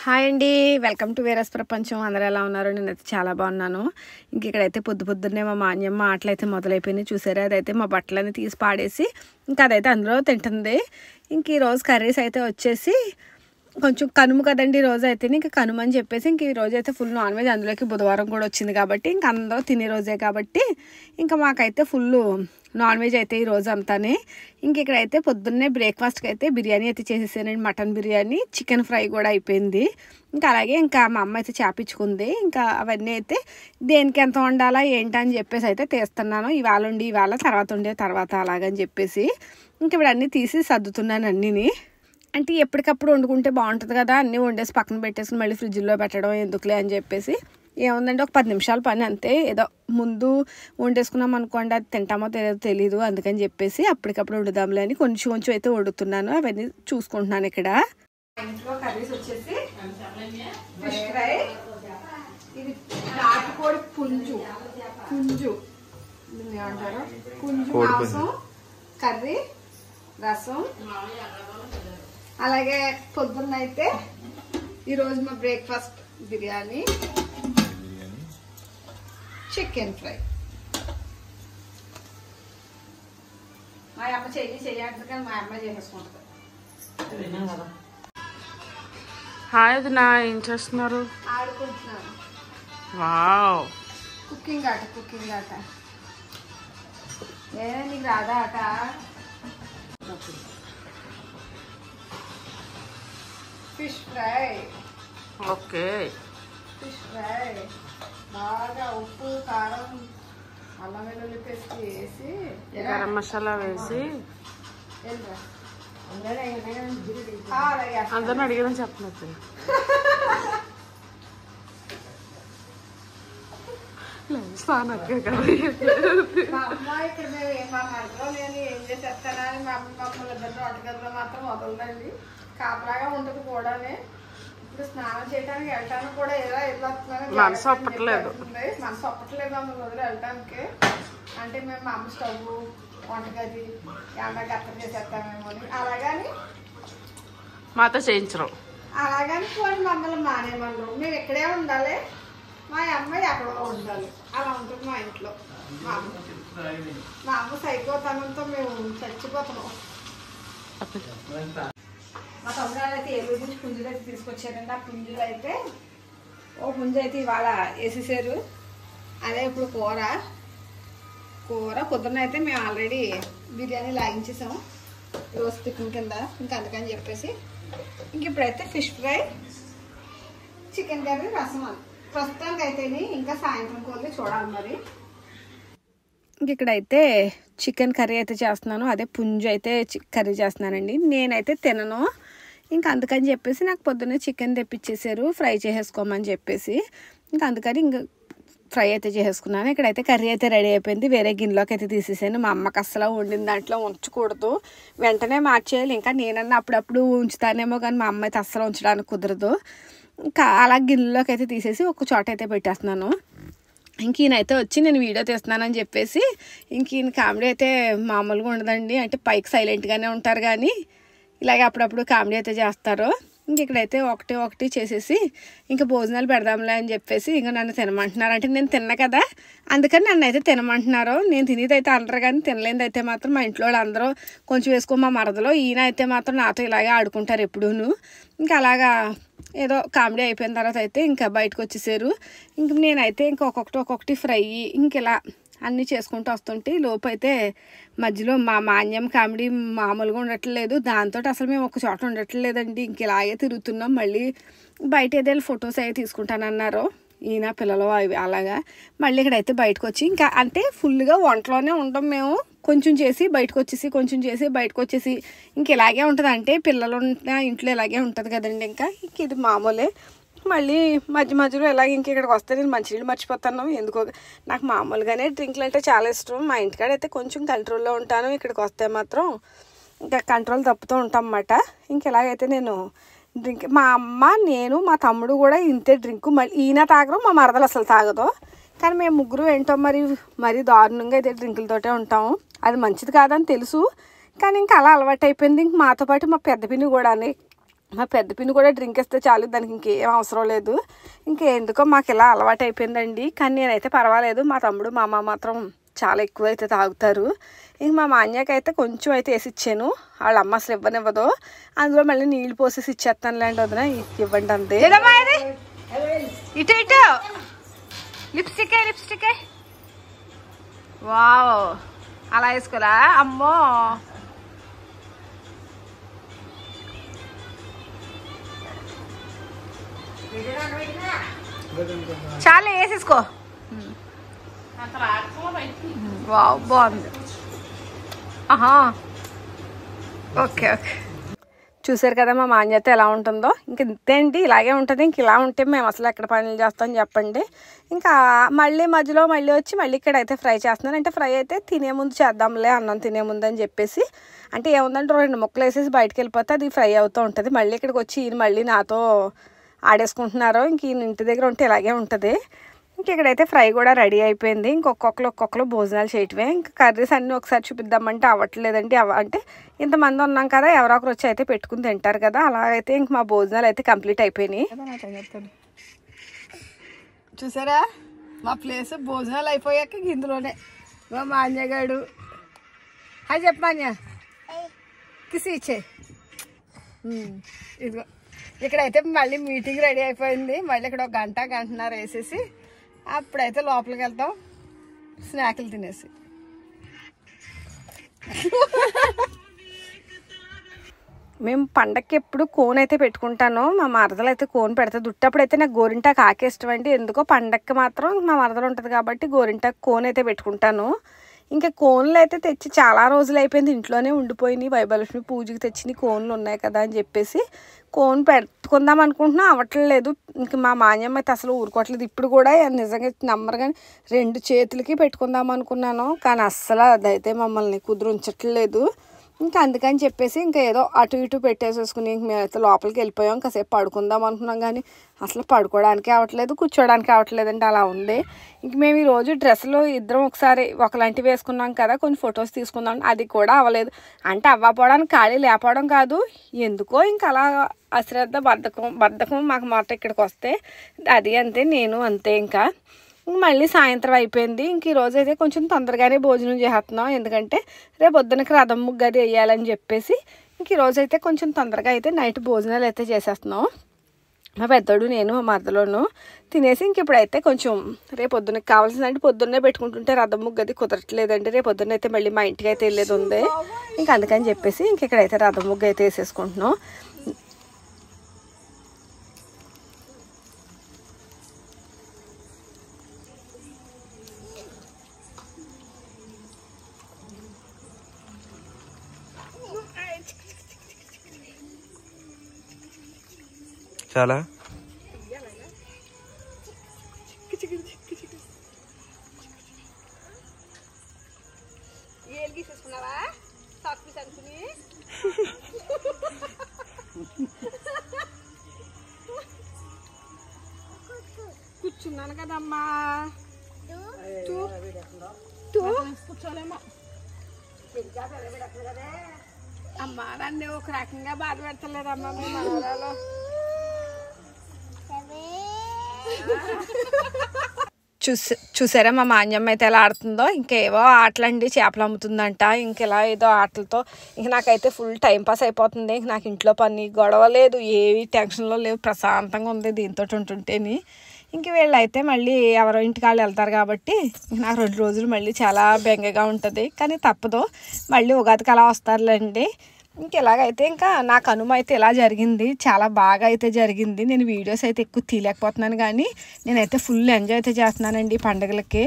Hi అండి, welcome to వేరస్ ప్రపంచం. అందరూ ఎలా ఉన్నారు? నేనైతే చాలా బాగున్నాను. ఇంక ఇక్కడైతే పొద్దున్నే మా మాన్యమ్మ ఆటలైతే మొదలైపోయినాయి. చూసారా, అదైతే మా బట్టలన్నీ తీసి పాడేసి ఇంకా అదైతే అందులో తింటుంది. ఇంక ఈరోజు కర్రీస్ అయితే వచ్చేసి కొంచెం కనుమ కదండి ఈరోజు అయితే, ఇంకా కనుమ అని చెప్పేసి ఇంక ఈరోజు అయితే ఫుల్ నాన్ వెజ్. అందులోకి బుధవారం కూడా వచ్చింది కాబట్టి ఇంక అందరూ తినే రోజే కాబట్టి ఇంకా మాకైతే ఫుల్ నాన్ వెజ్ అయితే ఈరోజు అంతానే. ఇంక ఇక్కడైతే పొద్దున్నే బ్రేక్ఫాస్ట్కి అయితే బిర్యానీ అయితే చేసేసానండి. మటన్ బిర్యానీ, చికెన్ ఫ్రై కూడా అయిపోయింది. ఇంకా అలాగే ఇంకా మా అమ్మ అయితే చేపించుకుంది. ఇంకా అవన్నీ అయితే దేనికి ఎంత వండాలా ఏంటని చెప్పేసి అయితే తీస్తున్నాను. ఇవాళ ఉండి ఇవాళ, తర్వాత ఉండే తర్వాత అలాగని చెప్పేసి ఇంక ఇప్పుడు అన్నీ తీసి సర్దుతున్నాను అన్నీని. అంటే ఎప్పటికప్పుడు వండుకుంటే బాగుంటుంది కదా, అన్నీ వండేసి పక్కన పెట్టేసుకుని మళ్ళీ ఫ్రిడ్జ్లో పెట్టడం ఎందుకులే అని చెప్పేసి ఏముందంటే ఒక 10 నిమిషాల పని అంతే. ఏదో ముందు వండేసుకున్నాం అనుకోండి, అది తింటామో తెలీదు, అందుకని చెప్పేసి అప్పటికప్పుడు వండుదాంలే అని కొంచెం కొంచెం అయితే వండుతున్నాను. అవన్నీ చూసుకుంటున్నాను. ఇక్కడ ఇంట్లో కర్రీస్ వచ్చేసి ఫిష్ ఫ్రై, ఇది నాటుకోడి పుంజు ఏమంటారు, పుంజు మాంసం కర్రీ, రసం. అలాగే పొద్దున్న అయితే ఈరోజు మా బ్రేక్ఫాస్ట్ బిర్యానీ, చికెన్ ఫ్రై. మా అమ్మ చెయ్యాలి కానీ మా అమ్మ చేసేసుకుంటుంది. హాయ్ వదినా, ఏం చేస్తున్నారు? ఆడుకుంటున్నాను. వావ్, కుకింగ్ ఆట ఏ నీకు రాదా ఆట? Fish fry. Okay, fish fry బాగా ఉప్పు, కారం, అల్లం వెల్లుల్లి పేస్ట్ వేసి, గరం మసాలా వేసి అందరిని అడిగారని చెప్పలేదు. మా అమ్మ ఇక్కడ మా మరదలో నేను ఏం చేసేస్తానని మా అమ్మ మమ్మల్ని ఇద్దరు వంటగదిలో మాత్రం వదలదండి. కాపలాగా ఉంటుంది కూడానే. ఇప్పుడు స్నానం చేయడానికి వెళ్ళటానికి కూడా ఏదో మనసు ఒప్పట్లేదు మమ్మల్ని వదిలి వెళ్ళటానికి. అంటే మేము మా అమ్మ స్టవ్, వంటగది ఏమన్నా గట్ట చేసేస్తామేమో అని అలాగని మాతో చేయించరు. అలాగని పోనీ మమ్మల్ని మానేమన్నారు. మేము ఇక్కడే ఉండాలి, మా అమ్మాయి ఎక్కడో ఉండాలి, అలా ఉంటుంది మా ఇంట్లో. మా అమ్మ సైకోతనంతో మేము చచ్చిపోతున్నాం. మా తమ్ముడు అయితే ఏలూరు నుంచి పుంజులు అయితే తీసుకొచ్చారండి. ఆ పుంజులు అయితే ఓ పుంజు అయితే ఇవాళ వేసేసారు. అదే ఇప్పుడు కూర పొద్దున్న అయితే మేము ఆల్రెడీ బిర్యానీ లాగించేసాము రోజు టిఫిన్ కింద. ఇంకా అందుకని చెప్పేసి ఇంక ఇప్పుడైతే ఫిష్ ఫ్రై, చికెన్ కర్రీ, రసం అని ప్రస్తుతానికి అయితే. ఇంకా సాయంత్రం కోళ్ళి చూడాలి మరి. ఇంక ఇక్కడైతే చికెన్ కర్రీ అయితే చేస్తున్నాను. అదే పుంజు అయితే కర్రీ చేస్తున్నానండి. నేనైతే తినను, ఇంకా అందుకని చెప్పేసి నాకు పొద్దున్నే చికెన్ తెప్పించేసారు ఫ్రై చేసేసుకోమని చెప్పేసి. ఇంకా అందుకని ఇంకా ఫ్రై అయితే చేసేసుకున్నాను. ఇక్కడైతే కర్రీ అయితే రెడీ అయిపోయింది. వేరే గిన్నెలోకి అయితే తీసేసాను. మా అమ్మకి అసలు వండిన దాంట్లో ఉంచకూడదు, వెంటనే మార్చేయాలి. ఇంకా నేనన్నా అప్పుడప్పుడు ఉంచుతానేమో కానీ మా అమ్మ అయితే అస్సలు ఉంచడానికి కుదరదు. ఇంకా అలా గిన్నెలోకి అయితే తీసేసి ఒక చోట అయితే పెట్టేస్తున్నాను. ఇంక ఈయనైతే వచ్చి నేను వీడియో తీస్తున్నానని చెప్పేసి ఇంక ఈయన కామెడీ అయితే మామూలుగా ఉండదండి. అంటే పైకి సైలెంట్గానే ఉంటారు కానీ ఇలాగే అప్పుడప్పుడు కామెడీ అయితే చేస్తారు. ఇంక ఇక్కడైతే ఒకటి చేసేసి ఇంకా భోజనాలు పెడదాంలే అని చెప్పేసి ఇంకా నన్ను తినమంటున్నారు. అంటే నేను తిన్నా కదా, అందుకని నన్ను అయితే తినమంటున్నారు. నేను తినేది అయితే అందరు కానీ తినలేనిది అయితే మాత్రం మా ఇంట్లో వాళ్ళు అందరూ కొంచెం వేసుకో. మా మరదలో ఈయన అయితే మాత్రం నాతో ఇలాగే ఆడుకుంటారు ఎప్పుడూను. ఇంకా అలాగా ఏదో కామెడీ అయిపోయిన తర్వాత అయితే ఇంకా బయటకు వచ్చేసారు. ఇంక నేనైతే ఇంకా ఒక్కొక్కటి ఫ్రై ఇంక ఇలా అన్నీ చేసుకుంటూ వస్తుంటే లోపు అయితే మధ్యలో మా మాన్యం కామెడీ మామూలుగా ఉండట్లేదు. దాంతో అసలు మేము ఒక చోట ఉండట్లేదండి. ఇంక ఇలాగే తిరుగుతున్నాం. మళ్ళీ బయట ఏదైనా ఫొటోస్ అవి తీసుకుంటానన్నారు ఈయన పిల్లలు అవి. అలాగా మళ్ళీ ఇక్కడైతే బయటకు వచ్చి ఇంకా అంటే ఫుల్గా వంటలోనే ఉంటాం మేము. కొంచెం చేసి బయటకు వచ్చేసి, కొంచెం చేసి బయటకు వచ్చేసి ఇంక ఇలాగే ఉంటుంది. అంటే పిల్లలు ఉన్న ఇంట్లో ఇలాగే ఉంటుంది కదండి. ఇంకా ఇది మామూలే. మళ్ళీ మధ్యలో ఇలాగ ఇంక ఇక్కడికి వస్తే నేను మంచినీళ్ళు మర్చిపోతాను. ఎందుకో నాకు మామూలుగానే డ్రింక్లు అంటే చాలా ఇష్టం. మా ఇంటికాడ అయితే కొంచెం కంట్రోల్లో ఉంటాను, ఇక్కడికి వస్తే మాత్రం ఇంకా కంట్రోల్ తప్పుతూ ఉంటాం అన్నమాట. ఇంక ఇలాగైతే నేను డ్రింక్, మా అమ్మ, నేను, మా తమ్ముడు కూడా ఇంతే డ్రింక్. మళ్ళీ ఈయన తాగరు, మా మరదలు అసలు తాగదు. కానీ మేము ముగ్గురు ఏంటో మరి దారుణంగా అయితే డ్రింకులతోటే ఉంటాము. అది మంచిది కాదని తెలుసు, కానీ ఇంకా అలా అలవాటు అయిపోయింది. ఇంక మాతో పాటు మా పెద్ద పిన్ని కూడా మా పెద్ద పిన్ని కూడా డ్రింక్ ఇస్తే చాలు, దానికి ఇంకేం అవసరం లేదు. ఇంకెందుకో మాకు ఇలా అలవాటు అయిపోయిందండి. కానీ నేనైతే పర్వాలేదు, మా తమ్ముడు మా అమ్మ మాత్రం చాలా ఎక్కువ అయితే తాగుతారు. ఇంక మా మాన్యాకి అయితే కొంచెం అయితే వేసి ఇచ్చాను, వాళ్ళ అమ్మ అసలు ఇవ్వనివ్వదు. అందులో మళ్ళీ నీళ్ళు పోసేసి ఇచ్చేస్తాను లేండి వదిన, ఇవ్వండి అంతే. ఇటు ఇటు లిప్స్టిక్ వావ్, అలా వేసుకోరా అమ్మో. చాలా వేసేసుకో. వావ్ బాగుంది. ఆహా ఓకే ఓకే. చూసారు కదా మా మాన్యత ఎలా ఉంటుందో. ఇంక ఇంతేంటి, ఇలాగే ఉంటుంది. ఇంక ఇలా ఉంటే మేము అసలు ఎక్కడ పనులు చేస్తాం చెప్పండి. ఇంకా మళ్ళీ మధ్యలో మళ్ళీ వచ్చి మళ్ళీ ఇక్కడ అయితే ఫ్రై చేస్తున్నాను. అంటే ఫ్రై అయితే తినే ముందు చేద్దాంలే, అన్నం తినే ముందు అని చెప్పేసి. అంటే ఏముందంటే 2 ముక్కలు వేసేసి బయటకు వెళ్ళిపోతే అది ఫ్రై అవుతూ ఉంటుంది. మళ్ళీ ఇక్కడికి వచ్చి ఈయన మళ్ళీ నాతో ఆడేసుకుంటున్నారు. ఇంక ఈయన ఇంటి దగ్గర ఉంటే ఇలాగే ఉంటుంది. ఇంక ఇక్కడైతే ఫ్రై కూడా రెడీ అయిపోయింది. ఒక్కొక్కరు భోజనాలు చేయటమే. ఇంకా కర్రీస్ అన్నీ ఒకసారి చూపిద్దామంటే అవ్వట్లేదండి. అంటే ఇంతమంది ఉన్నాం కదా, ఎవరో ఒకరు వచ్చి అయితే పెట్టుకుని తింటారు కదా, అలాగైతే ఇంక మా భోజనాలు అయితే కంప్లీట్ అయిపోయినాయి. చూసారా మా ప్లేస్ భోజనాలు అయిపోయాక ఇందులోనే మా మాన్యగాడు హాయ్ చెప్పమాన్య కిసి ఇచ్చే. ఇదిగో ఇక్కడైతే మళ్ళీ మీటింగ్ రెడీ అయిపోయింది. మళ్ళీ ఇక్కడ 1 గంటన్నర వేసేసి అప్పుడైతే లోపలికి వెళ్తాం స్నాక్లు తినేసి. మేము పండక్కి ఎప్పుడు కోన్ అయితే పెట్టుకుంటాను. మా మరదలు అయితే కోన్ పెడతా. దుట్టప్పుడైతే నాకు గోరింటాకు ఆకే ఇష్టం అండి. ఎందుకో పండక్కి మాత్రం మా మరదలు ఉంటుంది కాబట్టి గోరింటాకు కోన్ అయితే పెట్టుకుంటాను. ఇంకా కోన్లు అయితే తెచ్చి చాలా రోజులు అయిపోయింది, ఇంట్లోనే ఉండిపోయినాయి. వైభలక్ష్మి పూజకి తెచ్చిన కోన్లు ఉన్నాయి కదా అని చెప్పేసి కోన్ పెట్టుకుందాం అనుకుంటున్నా, అవ్వట్లేదు. ఇంక మా మాన్యమ్మ అయితే అసలు ఊరుకోవట్లేదు. ఇప్పుడు కూడా నిజంగా నమ్మరు కానీ 2 చేతులకి పెట్టుకుందాం అనుకున్నాను, కానీ అస్సలు అదైతే మమ్మల్ని కుదురుంచట్లేదు. ఇంకా అందుకని చెప్పేసి ఇంకా ఏదో అటు ఇటు పెట్టేసేసుకుని మేమైతే లోపలికి వెళ్ళిపోయాం. కాసేపు పడుకుందాం అనుకున్నాం కానీ అసలు పడుకోవడానికి అవ్వట్లేదు, కూర్చోడానికి అవ్వట్లేదు అంటే అలా ఉంది. ఇంక మేము ఈరోజు డ్రెస్సులు ఇద్దరం ఒకసారి ఒకలాంటివి వేసుకున్నాం కదా, కొన్ని ఫొటోస్ తీసుకుందాం, అది కూడా అవ్వలేదు. అంటే అవ్వకపోవడానికి ఖాళీ లేకపోవడం కాదు, ఎందుకో ఇంకా అలా అశ్రద్ధ బద్ధకం మాకు మాట ఇక్కడికి వస్తే అది అంతే, నేను అంతే. ఇంకా మళ్ళీ సాయంత్రం అయిపోయింది. ఇంక ఈరోజు అయితే కొంచెం తొందరగానే భోజనం చేస్తున్నాం, ఎందుకంటే రేపు పొద్దునకి రథం ముగ్గు అది వేయాలని చెప్పేసి. ఇంక ఈరోజు అయితే కొంచెం తొందరగా అయితే నైట్ భోజనాలు అయితే చేసేస్తున్నాం. మా పెద్దోడు నేను మా మరదలోను తినేసి ఇంక ఇప్పుడైతే కొంచెం రేపు పొద్దునకి కావాల్సిందంటే పొద్దున్నే పెట్టుకుంటుంటే రథం ముగ్గు అది కుదరట్లేదండి. రేపు పొద్దున్న అయితే మళ్ళీ మా ఇంటికి అయితే వెళ్ళేది ఉంది. ఇంక అందుకని చెప్పేసి ఇంక ఇక్కడైతే రథం ముగ్గు అయితే వేసేసుకుంటున్నాం. చాలా కూర్చున్నాను కదమ్మా, కూర్చోలేమో అమ్మా. నన్ను ఒక రకంగా బాధ పెడతలేదమ్మా మీ మనవరాలు. చూసారా మా మాన్యమ్మ అయితే ఎలా ఆడుతుందో. ఇంకేవో ఆటలండి, చేపలు అమ్ముతుందంట, ఇంకెలా ఏదో ఆటలతో ఇంక నాకైతే ఫుల్ టైం పాస్ అయిపోతుంది. ఇంక నాకు ఇంట్లో పని గొడవ లేదు, ఏవి టెన్షన్లో లేవు, ప్రశాంతంగా ఉంది దీంతో ఉంటుంటేని. ఇంక వీళ్ళైతే మళ్ళీ ఎవరో ఇంటికి వాళ్ళు వెళ్తారు కాబట్టి నాకు 2 రోజులు మళ్ళీ చాలా బెంగగా ఉంటుంది, కానీ తప్పదు, మళ్ళీ ఉగాదికి అలా వస్తారులేండి. ఇంకెలాగైతే ఇంకా నా కనుమ అయితే ఇలా జరిగింది, చాలా బాగా అయితే జరిగింది. నేను వీడియోస్ అయితే ఎక్కువ తీయలేకపోతున్నాను, కానీ నేనైతే ఫుల్ ఎంజాయ్ అయితే చేస్తున్నానండి పండుగలకి.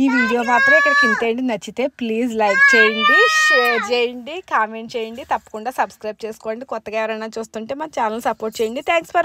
ఈ వీడియో మాత్రం ఇక్కడికి ఇంతేంటి. నచ్చితే ప్లీజ్ లైక్ చేయండి, షేర్ చేయండి, కామెంట్ చేయండి, తప్పకుండా సబ్స్క్రైబ్ చేసుకోండి. కొత్తగా ఎవరైనా చూస్తుంటే మా ఛానల్ సపోర్ట్ చేయండి. Thanks for